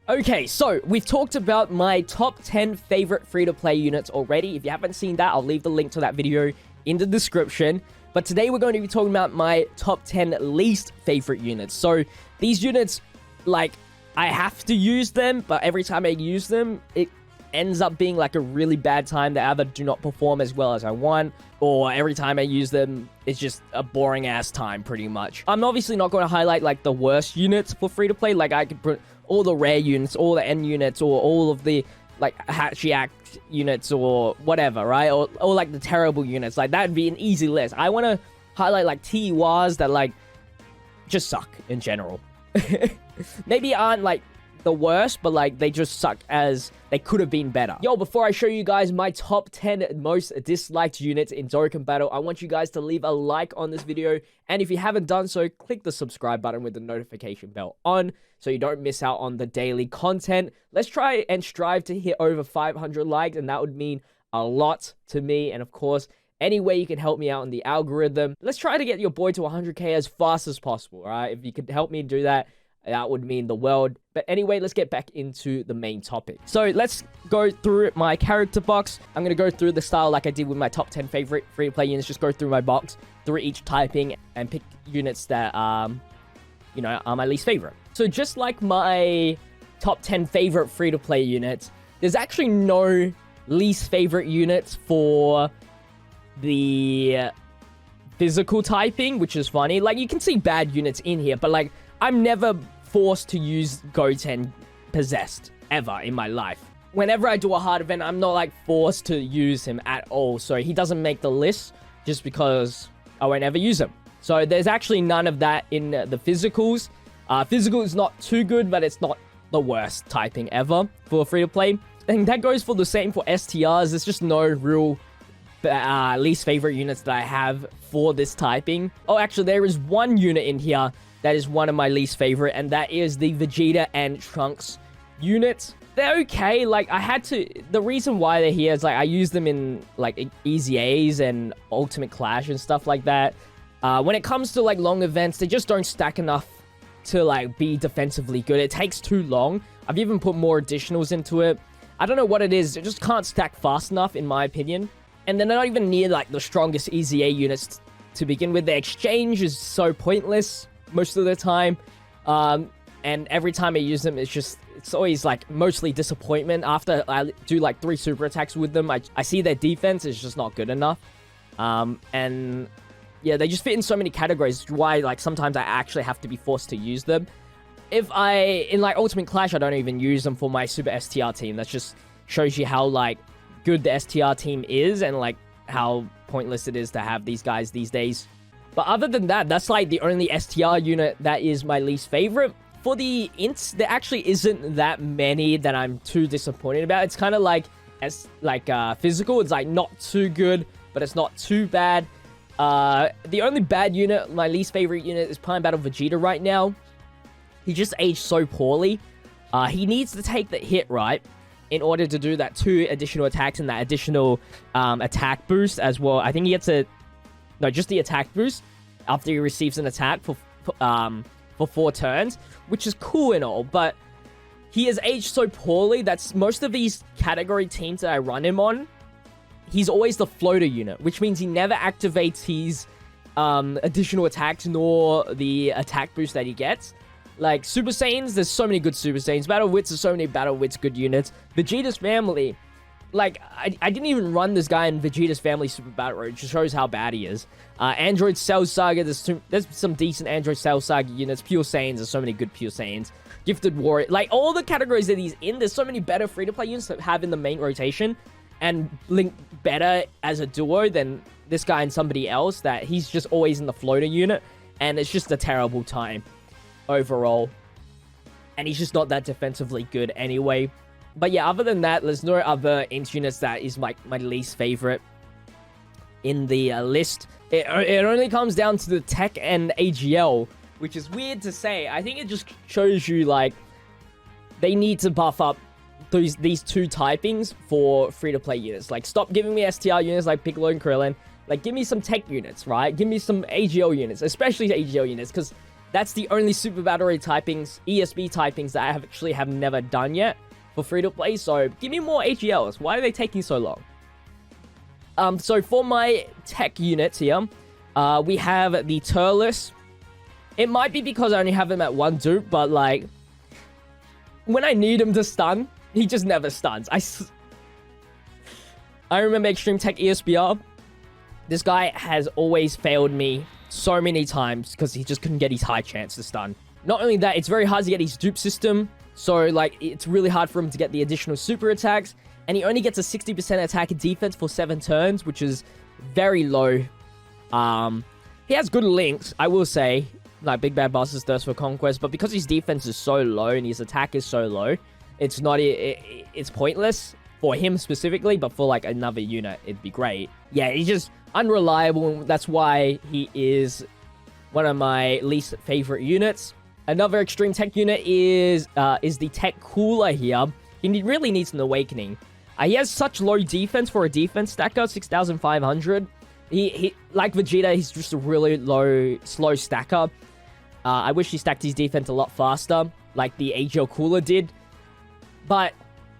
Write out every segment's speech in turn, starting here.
Okay, so we've talked about my top 10 favorite free-to-play units already. If you haven't seen that, I'll leave the link to that video in the description. But today we're going to be talking about my top 10 least favorite units. So these units, like, I have to use them, but every time I use them, it ends up being like a really bad time. They either do not perform as well as I want, or every time I use them, it's just a boring ass time pretty much. I'm obviously not going to highlight like the worst units for free-to-play. Like I could put all the rare units, all the N units, or all of the like Hatchy Act units or whatever, right? Or like the terrible units. Like that would be an easy list. I want to highlight like TEWAs that like just suck in general. Maybe aren't like the worst, but like they just suck as they could have been better. Yo, before I show you guys my top 10 most disliked units in Dokkan Battle, I want you guys to leave a like on this video, and if you haven't done so, click the subscribe button with the notification bell on so you don't miss out on the daily content. Let's try and strive to hit over 500 likes, and that would mean a lot to me. And of course, any way you can help me out in the algorithm, let's try to get your boy to 100k as fast as possible. All right, if you could help me do that, that would mean the world. But anyway, let's get back into the main topic. So let's go through my character box. I'm going to go through the style like I did with my top 10 favorite free-to-play units. Just go through my box, through each typing, and pick units that, you know, are my least favorite. So just like my top 10 favorite free-to-play units, there's actually no least favorite units for the physical typing, which is funny. Like, you can see bad units in here, but like, I'm never forced to use Goten possessed ever in my life. Whenever I do a hard event, I'm not like forced to use him at all. So he doesn't make the list just because I won't ever use him. So there's actually none of that in the physicals. Physical is not too good, but it's not the worst typing ever for free to play. And that goes for the same for STRs. There's just no real least favorite units that I have for this typing. Oh, actually, there is one unit in here that is one of my least favorite, and that is the Vegeta and Trunks units. They're okay. Like, I had to... The reason why they're here is, like, I use them in, like, Easy A's and Ultimate Clash and stuff like that. When it comes to, like, long events, they just don't stack enough to, like, be defensively good. It takes too long. I've even put more additionals into it. I don't know what it is. It just can't stack fast enough, in my opinion. And they're not even near, like, the strongest Easy A units to begin with. The exchange is so pointless most of the time, and every time I use them, it's always like mostly disappointment. After I do like 3 super attacks with them, I see their defense is just not good enough, and yeah, they just fit in so many categories, why like sometimes I actually have to be forced to use them. If in like Ultimate Clash, I don't even use them for my Super STR team. That just shows you how like good the STR team is, and like how pointless it is to have these guys these days. But other than that, that's like the only STR unit that is my least favorite. For the ints, there actually isn't that many that I'm too disappointed about. It's kind of like physical. It's like not too good, but it's not too bad. The only bad unit, my least favorite unit, is Prime Battle Vegeta right now. He just aged so poorly. He needs to take the hit right in order to do that 2 additional attacks and that additional attack boost as well. I think he gets a... No, just the attack boost after he receives an attack for 4 turns, which is cool and all, but he has aged so poorly that most of these category teams that I run him on, he's always the floater unit, which means he never activates his additional attacks nor the attack boost that he gets. Like, Super Saiyans, there's so many good Super Saiyans. Battle Wits, there's so many Battle Wits good units. Vegeta's family... Like, I didn't even run this guy in Vegeta's Family Super Battle Road. It just shows how bad he is. Android Cell Saga, there's some decent Android Cell Saga units. Pure Saiyans, there's so many good Pure Saiyans. Gifted Warrior, like, all the categories that he's in, there's so many better free-to-play units that have in the main rotation and link better as a duo than this guy and somebody else, that he's just always in the floater unit, and it's just a terrible time overall. And he's just not that defensively good anyway. But yeah, other than that, there's no other int units that is my least favorite in the list. It only comes down to the Tech and AGL, which is weird to say. I think it just shows you, like, they need to buff up these 2 typings for free-to-play units. Like, stop giving me STR units like Piccolo and Krillin. Like, give me some Tech units, right? Give me some AGL units, especially AGL units, because That's the only super battery typings, ESB typings that I have never done yet for free-to-play. So give me more AGLs. Why are they taking so long? So for my tech units here, we have the Turles. It might be because I only have him at 1 dupe, but like, when I need him to stun, he just never stuns. I remember Extreme Tech ESBR. This guy has always failed me so many times because he just couldn't get his high chance to stun. Not only that, it's very hard to get his dupe system. So, like, it's really hard for him to get the additional super attacks. And he only gets a 60% attack and defense for 7 turns, which is very low. He has good links, I will say. Like, Big Bad Boss's Thirst for Conquest. But because his defense is so low and his attack is so low, it's not... it's pointless for him specifically. But for, like, another unit, it'd be great. Yeah, he's just unreliable. And that's why he is one of my least favorite units. Another Extreme Tech unit is the Tech Cooler here. He really needs an Awakening. He has such low defense for a defense stacker, 6,500. He like Vegeta, he's just a really low, slow stacker. I wish he stacked his defense a lot faster, like the AGL Cooler did. But,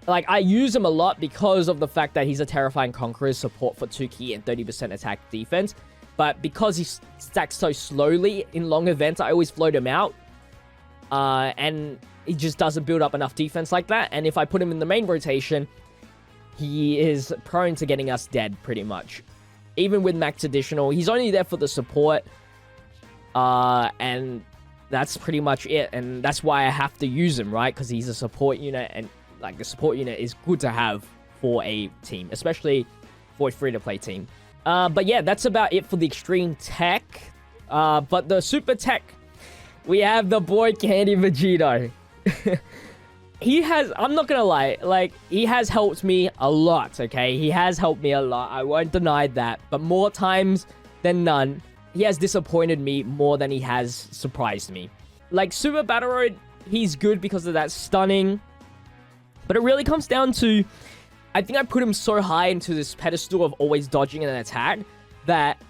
like, I use him a lot because of the fact that he's a Terrifying Conqueror's support for 2 key and 30% attack defense. But because he stacks so slowly in long events, I always float him out. And he just doesn't build up enough defense like that. And if I put him in the main rotation, he is prone to getting us dead, pretty much. Even with max additional, he's only there for the support. And that's pretty much it. And that's why I have to use him, right? Because he's a support unit. And, like, the support unit is good to have for a team. Especially for a free-to-play team. But yeah, that's about it for the Extreme Tech. But the Super Tech... we have the boy Candy Vegito. He has, I'm not gonna lie, like, he has helped me a lot, okay? He has helped me a lot. I won't deny that. But more times than none, he has disappointed me more than he has surprised me. Like, Super Battle Road, he's good because of that stunning. But it really comes down to, I think I put him so high into this pedestal of always dodging an attack that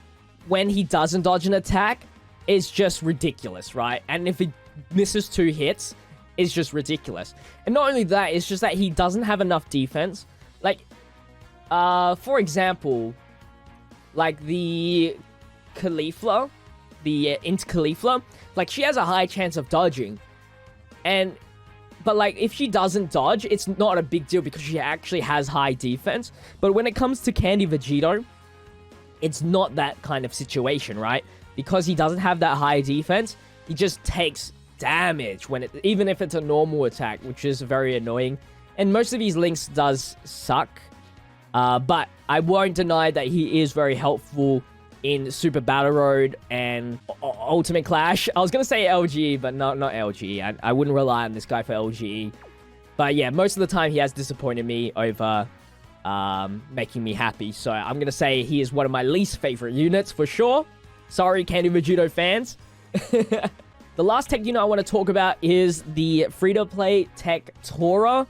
when he doesn't dodge an attack, it's just ridiculous, right? And if he misses 2 hits, it's just ridiculous. And not only that, it's just that he doesn't have enough defense. Like, for example, like the Caulifla, the Int Caulifla, like, she has a high chance of dodging. But, like, if she doesn't dodge, it's not a big deal because she actually has high defense. But when it comes to Candy Vegito, it's not that kind of situation, right? Because he doesn't have that high defense, he just takes damage even if it's a normal attack, which is very annoying. And most of his links does suck. But I won't deny that he is very helpful in Super Battle Road and Ultimate Clash. I was going to say LGE, but not LGE. I wouldn't rely on this guy for LGE. But yeah, most of the time he has disappointed me over making me happy. So I'm going to say he is one of my least favorite units for sure. Sorry, Candy Vegito fans. The last tech unit I want to talk about is the free-to-play tech Tora.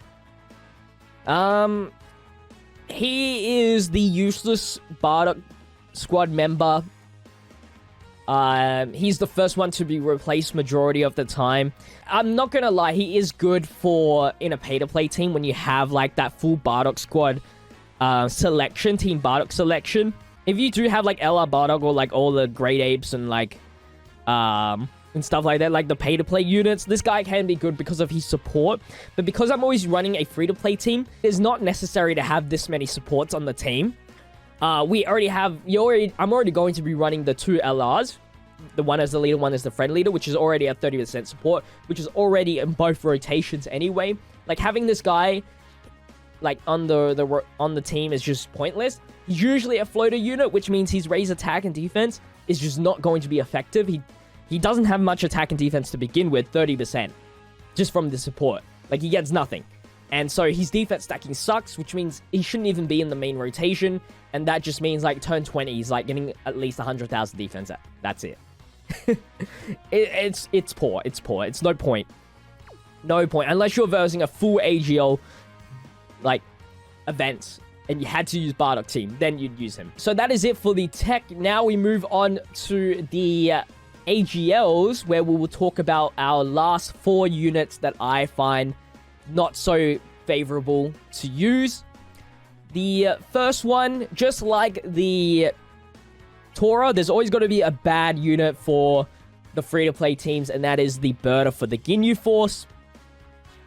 He is the useless Bardock squad member. He's the first one to be replaced majority of the time. I'm not gonna lie, he is good for in a pay-to-play team when you have, like, that full Bardock squad selection, Team Bardock selection. If you do have, like, LR Bardock or, like, all the Great Apes and, like, and stuff like that, like the pay-to-play units, this guy can be good because of his support. But because I'm always running a free-to-play team, it's not necessary to have this many supports on the team. I'm already going to be running the 2 LRs. The one as the leader, one as the friend leader, which is already at 30% support, which is already in both rotations anyway. Like, having this guy, like, on the team is just pointless. He's usually a floater unit, which means his raise attack and defense is just not going to be effective. He doesn't have much attack and defense to begin with, 30%. Just from the support. Like, he gets nothing. And so his defense stacking sucks, which means he shouldn't even be in the main rotation. And that just means, like, turn 20, he's, like, getting at least 100,000 defense. That's it. It's poor. It's poor. It's no point. No point. Unless you're versing a full AGL, like, event, and you had to use Bardock team, then you'd use him. So that is it for the tech. Now we move on to the AGLs, where we will talk about our last 4 units that I find not so favorable to use. The first one, just like the Tora, there's always got to be a bad unit for the free-to-play teams, and that is the Birder for the Ginyu Force.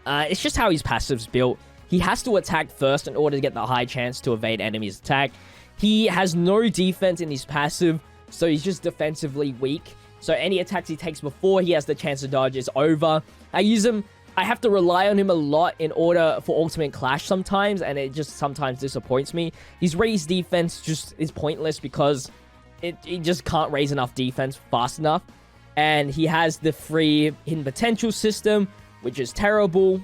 It's just how his passive's built. He has to attack first in order to get the high chance to evade enemies' attack. He has no defense in his passive, so he's just defensively weak. So any attacks he takes before he has the chance to dodge is over. I use him... I have to rely on him a lot in order for Ultimate Clash sometimes, and it just sometimes disappoints me. His raised defense just is pointless because he just can't raise enough defense fast enough. And he has the free hidden potential system, which is terrible.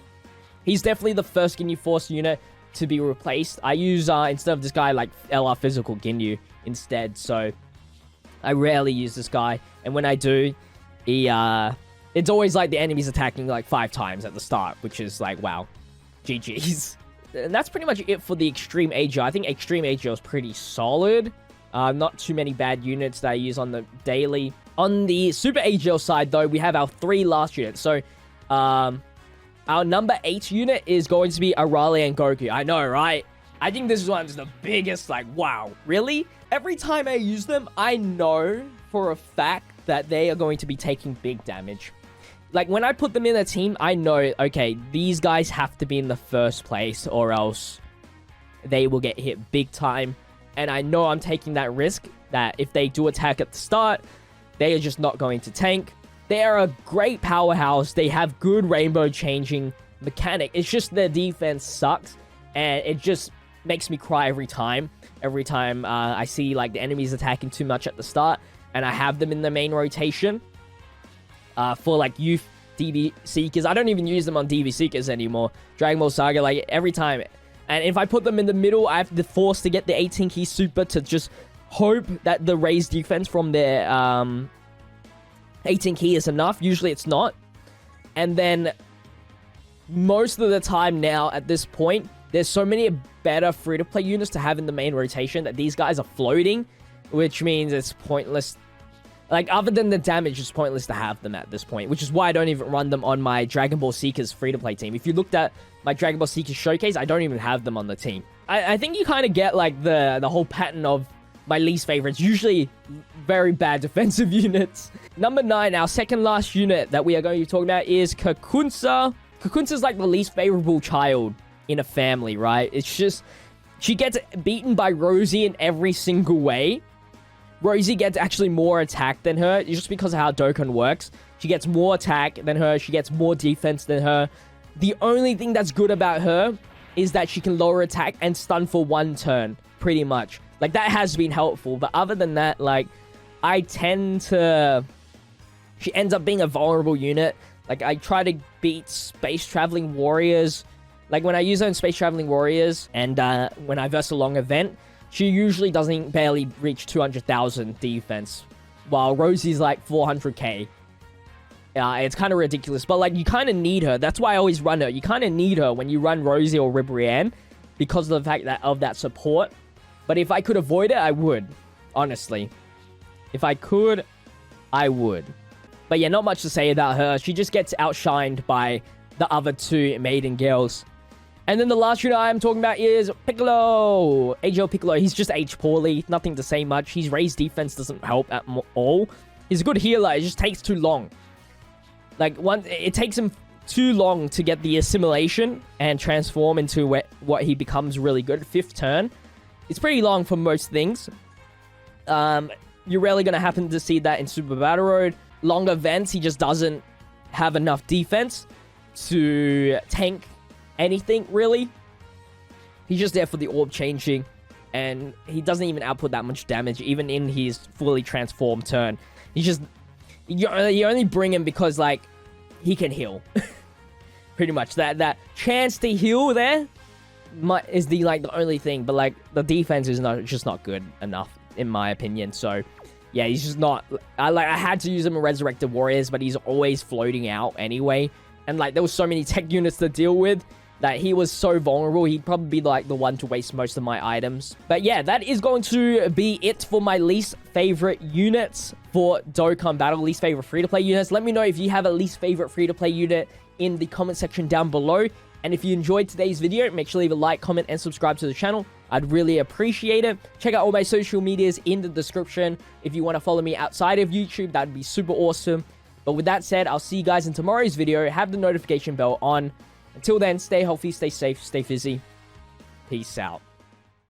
He's definitely the first Ginyu Force unit to be replaced. I use, instead of this guy, like LR Physical Ginyu instead, so I rarely use this guy. And when I do, it's always like the enemy's attacking like 5 times at the start, which is like, wow, GG's. And that's pretty much it for the Extreme AGL. I think Extreme AGL is pretty solid. Not too many bad units that I use on the daily. On the Super AGL side, though, we have our 3 last units. So, our number 8 unit is going to be Arale and Goku. I know, right? I think this is one of the biggest, like, wow, really? Every time I use them, I know for a fact that they are going to be taking big damage. Like, when I put them in a team, I know, okay, these guys have to be in the first place or else they will get hit big time. And I know I'm taking that risk that if they do attack at the start, they are just not going to tank. They are a great powerhouse. They have good rainbow changing mechanic. It's just their defense sucks. And it just makes me cry every time. Every time I see, like, the enemies attacking too much at the start. And I have them in the main rotation. For like youth DB Seekers. I don't even use them on DB Seekers anymore. Dragon Ball Saga, like every time. And if I put them in the middle, I have the force to get the 18 key super to just hope that the raised defense from their 18 key is enough. Usually it's not. And then most of the time now at this point, there's so many better free-to-play units to have in the main rotation that these guys are floating, which means it's pointless. Like, other than the damage, it's pointless to have them at this point, which is why I don't even run them on my Dragon Ball Seekers free-to-play team. If you looked at my Dragon Ball Seekers showcase, I don't even have them on the team. I think you kind of get, like, the whole pattern of my least favorites. Usually very bad defensive units. Number 9, our second last unit that we are going to be talking about is Kokunsa. Kokunsa's, like, the least favorable child in a family, right? It's just, she gets beaten by Rosie in every single way. Rosie gets actually more attack than her, just because of how Dokkan works. She gets more attack than her, she gets more defense than her. The only thing that's good about her is that she can lower attack and stun for 1 turn, pretty much. Like, that has been helpful, but other than that, like, I tend to... She ends up being a vulnerable unit. Like, I try to beat Space Traveling Warriors. Like, when I use her in Space Traveling Warriors, and when I verse a long event, she usually doesn't barely reach 200,000 defense, while Rosie's like 400k. It's kind of ridiculous, but like, you kind of need her. That's why I always run her. You kind of need her when you run Rosie or Ribrianne because of the fact that of that support. But if I could avoid it, I would. Honestly. If I could, I would. But yeah, not much to say about her. She just gets outshined by the other 2 maiden girls. And then the last unit I'm talking about is Piccolo. AGL Piccolo. He's just aged poorly. Nothing to say much. His raised defense doesn't help at all. He's a good healer. It just takes too long. Like, it takes him too long to get the assimilation and transform into what he becomes really good. 5th turn. It's pretty long for most things. You're rarely going to happen to see that in Super Battle Road. Long events, he just doesn't have enough defense to tank anything, really. He's just there for the orb changing, and he doesn't even output that much damage, even in his fully transformed turn. He's just... You only bring him because, like, he can heal. Pretty much. That chance to heal there is the only thing, but, like, the defense is just not good enough, in my opinion, so... Yeah, he's just not... I had to use him in Resurrected Warriors, but he's always floating out anyway. And, like, there was so many tech units to deal with. that he was so vulnerable. He'd probably be like the one to waste most of my items. But yeah, that is going to be it for my least favorite units for Dokkan Battle, least favorite free-to-play units. Let me know if you have a least favorite free-to-play unit in the comment section down below. And if you enjoyed today's video, make sure to leave a like, comment, and subscribe to the channel. I'd really appreciate it. Check out all my social medias in the description. If you want to follow me outside of YouTube, that'd be super awesome. But with that said, I'll see you guys in tomorrow's video. Have the notification bell on. Until then, stay healthy, stay safe, stay fizzy. Peace out.